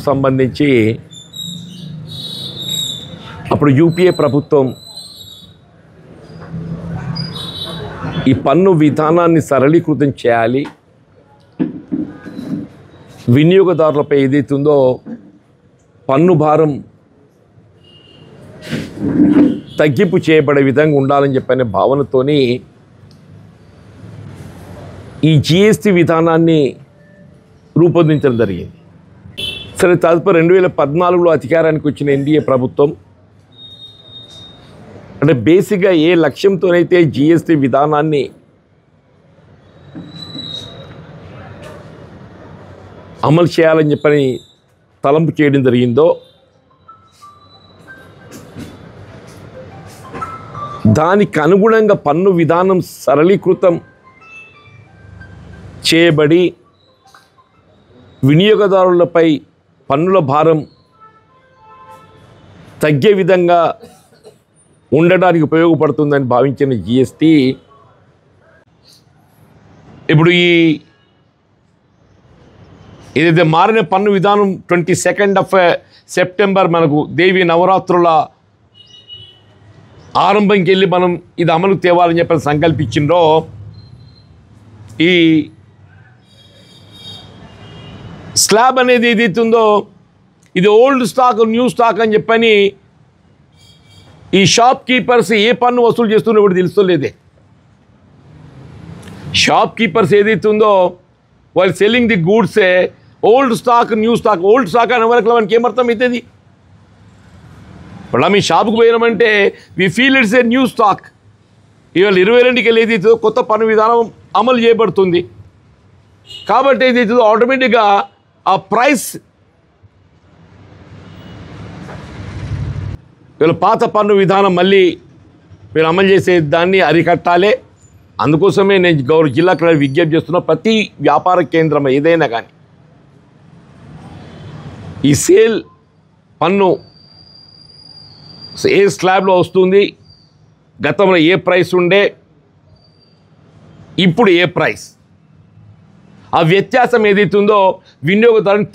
సంబంధించి అప్పుడు యూపీఏ ప్రభుత్వం ఈ పన్ను విధానాన్ని సరళీకృతం చేయాలి, వినియోగదారులపై ఏదైతుందో పన్ను భారం తగ్గింపు చేయబడే విధంగా ఉండాలని చెప్పనే భావనతోని ఈ జిఎస్టీ విధానాన్ని రూపొందించడం జరిగింది. సరే, తదుపరి 2014లో అధికారానికి వచ్చిన ఎన్డీఏ ప్రభుత్వం అంటే బేసిక్గా ఏ లక్ష్యంతోనైతే జిఎస్టీ విధానాన్ని అమలు చేయాలని చెప్పని తలంపు చేయడం జరిగిందో దానికి అనుగుణంగా పన్ను విధానం సరళీకృతం చేయబడి వినియోగదారులపై పన్నుల భారం తగ్గే విధంగా ఉండడానికి ఉపయోగపడుతుందని భావించిన జిఎస్టీ ఇప్పుడు ఏదైతే మారిన పన్ను విధానం 22 సెప్టెంబర్ మనకు దేవి నవరాత్రుల ఆరంభంకి వెళ్ళి మనం ఇది అమలు తేవాలని చెప్పి సంకల్పించిండ్రో ఈ స్లాబ్ అనేది ఏదైతుందో ఇది ఓల్డ్ స్టాక్ న్యూ స్టాక్ అని చెప్పని ఈ షాప్ కీపర్స్ ఏ పన్ను వసూలు చేస్తున్నా కూడా తెలుస్తలేదే. షాప్ కీపర్స్ ఏదైతుందో వాళ్ళు సెల్లింగ్ ది గూడ్సే old stock new stock. Old stock అనే వరకు మనకి ఏమర్థం అవుతుంది? ఇప్పుడు మీ షాప్కి పోయినామంటే we feel it's a new stock. ఇవాళ 22కి వెళ్ళి ఏదైతుందో కొత్త పన్ను విధానం అమలు చేయబడుతుంది కాబట్టి ఏదైతుందో ఆటోమేటిక్గా ఆ ప్రైస్ వీళ్ళు పాత పన్ను విధానం మళ్ళీ మీరు అమలు చేసే దాన్ని అరికట్టాలి. అందుకోసమే నేను జిల్లా కలెక్టర్ విజ్ఞప్తి చేస్తున్నా, ప్రతి వ్యాపార కేంద్రం ఏదైనా కానీ ఈ సేల్ పన్ను ఏ స్లాబ్లో వస్తుంది, గతంలో ఏ ప్రైస్ ఉండే, ఇప్పుడు ఏ ప్రైస్, ఆ వ్యత్యాసం ఏదైతుందో వినియోగదారుని